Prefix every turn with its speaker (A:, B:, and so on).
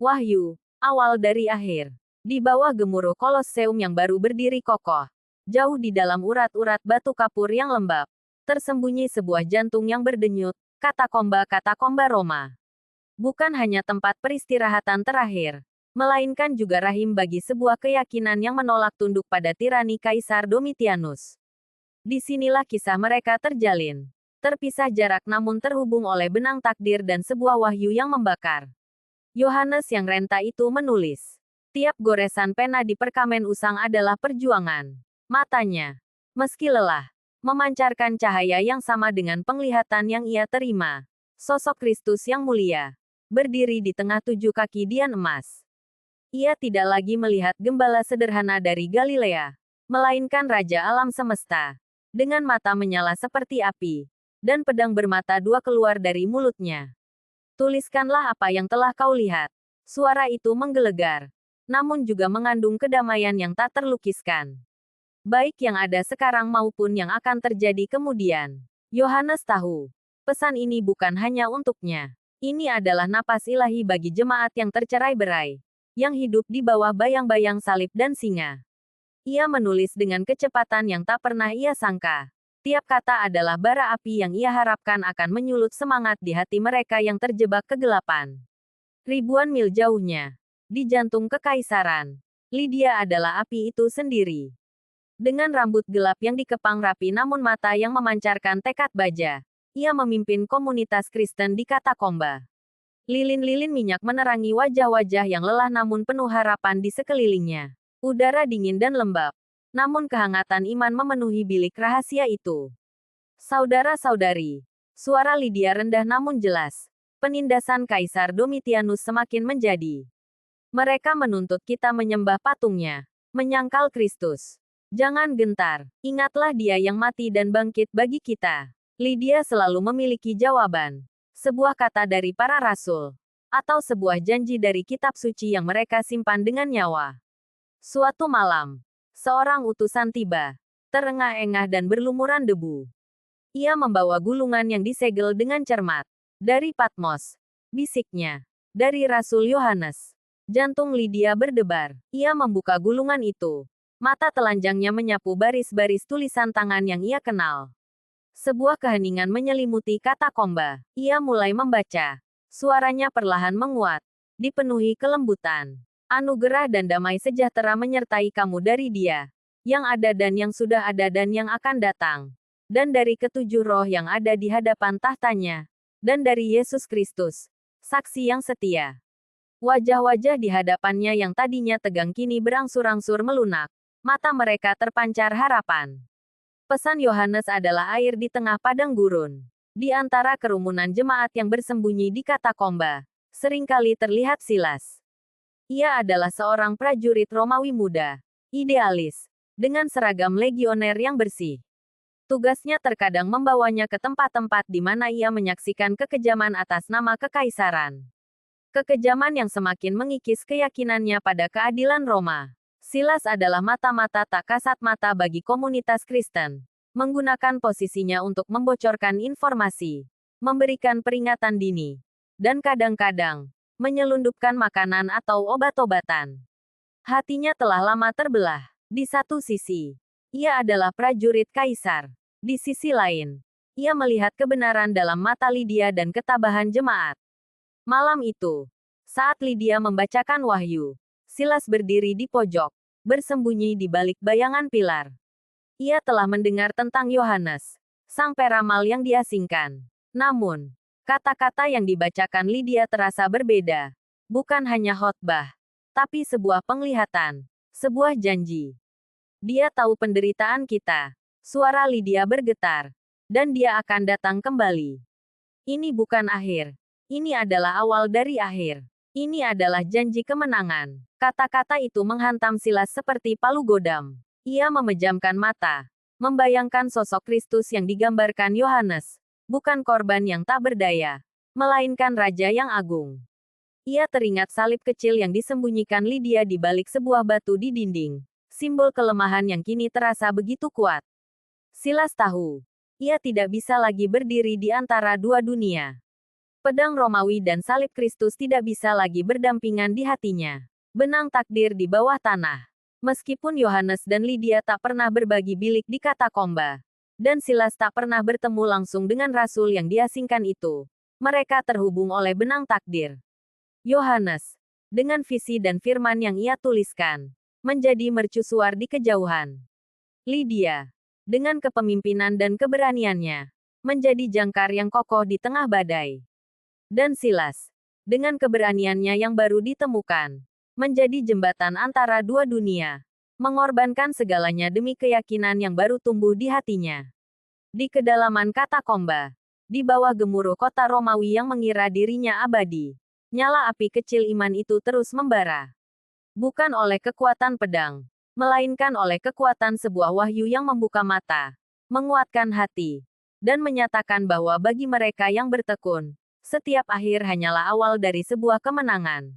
A: Wahyu, awal dari akhir. Di bawah gemuruh Kolosseum yang baru berdiri kokoh. Jauh di dalam urat-urat batu kapur yang lembab. Tersembunyi sebuah jantung yang berdenyut, katakomba Roma. Bukan hanya tempat peristirahatan terakhir, melainkan juga rahim bagi sebuah keyakinan yang menolak tunduk pada tirani Kaisar Domitianus. Disinilah kisah mereka terjalin. Terpisah jarak namun terhubung oleh benang takdir dan sebuah wahyu yang membakar. Yohanes yang renta itu menulis. Tiap goresan pena di perkamen usang adalah perjuangan. Matanya, meski lelah, memancarkan cahaya yang sama dengan penglihatan yang ia terima. Sosok Kristus yang mulia, berdiri di tengah 7 kaki dian emas. Ia tidak lagi melihat gembala sederhana dari Galilea, melainkan Raja Alam Semesta. Dengan mata menyala seperti api, dan pedang bermata dua keluar dari mulutnya. Tuliskanlah apa yang telah kau lihat. Suara itu menggelegar, namun juga mengandung kedamaian yang tak terlukiskan. Baik yang ada sekarang maupun yang akan terjadi kemudian. Yohanes tahu, pesan ini bukan hanya untuknya. Ini adalah napas ilahi bagi jemaat yang tercerai-berai, yang hidup di bawah bayang-bayang salib dan singa. Ia menulis dengan kecepatan yang tak pernah ia sangka. Tiap kata adalah bara api yang ia harapkan akan menyulut semangat di hati mereka yang terjebak kegelapan. Ribuan mil jauhnya, di jantung kekaisaran, Lydia adalah api itu sendiri. Dengan rambut gelap yang dikepang rapi namun mata yang memancarkan tekad baja, ia memimpin komunitas Kristen di katakomba. Lilin-lilin minyak menerangi wajah-wajah yang lelah namun penuh harapan di sekelilingnya. Udara dingin dan lembab. Namun kehangatan iman memenuhi bilik rahasia itu. Saudara-saudari, suara Lydia rendah namun jelas. Penindasan Kaisar Domitianus semakin menjadi. Mereka menuntut kita menyembah patungnya, menyangkal Kristus. Jangan gentar, ingatlah dia yang mati dan bangkit bagi kita. Lydia selalu memiliki jawaban. Sebuah kata dari para rasul, atau sebuah janji dari kitab suci yang mereka simpan dengan nyawa. Suatu malam, seorang utusan tiba, terengah-engah dan berlumuran debu. Ia membawa gulungan yang disegel dengan cermat. Dari Patmos, bisiknya. Dari Rasul Yohanes. Jantung Lydia berdebar. Ia membuka gulungan itu. Mata telanjangnya menyapu baris-baris tulisan tangan yang ia kenal. Sebuah keheningan menyelimuti katakomba. Ia mulai membaca. Suaranya perlahan menguat, dipenuhi kelembutan. Anugerah dan damai sejahtera menyertai kamu dari Dia, yang ada dan yang sudah ada dan yang akan datang, dan dari ketujuh roh yang ada di hadapan tahtanya, dan dari Yesus Kristus, saksi yang setia. Wajah-wajah di hadapannya yang tadinya tegang kini berangsur-angsur melunak, mata mereka terpancar harapan. Pesan Yohanes adalah air di tengah padang gurun. Di antara kerumunan jemaat yang bersembunyi di katakomba, seringkali terlihat Silas. Ia adalah seorang prajurit Romawi muda, idealis, dengan seragam legioner yang bersih. Tugasnya terkadang membawanya ke tempat-tempat di mana ia menyaksikan kekejaman atas nama kekaisaran. Kekejaman yang semakin mengikis keyakinannya pada keadilan Roma. Silas adalah mata-mata tak kasat mata bagi komunitas Kristen, menggunakan posisinya untuk membocorkan informasi, memberikan peringatan dini, dan kadang-kadang menyelundupkan makanan atau obat-obatan. Hatinya telah lama terbelah. Di satu sisi, ia adalah prajurit kaisar. Di sisi lain, ia melihat kebenaran dalam mata Lydia dan ketabahan jemaat. Malam itu, saat Lydia membacakan wahyu, Silas berdiri di pojok, bersembunyi di balik bayangan pilar. Ia telah mendengar tentang Yohanes, sang peramal yang diasingkan. Namun, kata-kata yang dibacakan Lydia terasa berbeda. Bukan hanya khotbah, tapi sebuah penglihatan, sebuah janji. Dia tahu penderitaan kita. Suara Lydia bergetar. Dan dia akan datang kembali. Ini bukan akhir. Ini adalah awal dari akhir. Ini adalah janji kemenangan. Kata-kata itu menghantam Silas seperti palu godam. Ia memejamkan mata, membayangkan sosok Kristus yang digambarkan Yohanes. Bukan korban yang tak berdaya, melainkan Raja yang agung. Ia teringat salib kecil yang disembunyikan Lydia di balik sebuah batu di dinding, simbol kelemahan yang kini terasa begitu kuat. Silas tahu, ia tidak bisa lagi berdiri di antara dua dunia. Pedang Romawi dan salib Kristus tidak bisa lagi berdampingan di hatinya. Benang takdir di bawah tanah. Meskipun Yohanes dan Lydia tak pernah berbagi bilik di katakomba, dan Silas tak pernah bertemu langsung dengan rasul yang diasingkan itu, mereka terhubung oleh benang takdir. Yohanes, dengan visi dan firman yang ia tuliskan, menjadi mercusuar di kejauhan. Lydia, dengan kepemimpinan dan keberaniannya, menjadi jangkar yang kokoh di tengah badai. Dan Silas, dengan keberaniannya yang baru ditemukan, menjadi jembatan antara dua dunia, mengorbankan segalanya demi keyakinan yang baru tumbuh di hatinya. Di kedalaman katakomba, di bawah gemuruh kota Romawi yang mengira dirinya abadi, nyala api kecil iman itu terus membara. Bukan oleh kekuatan pedang, melainkan oleh kekuatan sebuah wahyu yang membuka mata, menguatkan hati, dan menyatakan bahwa bagi mereka yang bertekun, setiap akhir hanyalah awal dari sebuah kemenangan.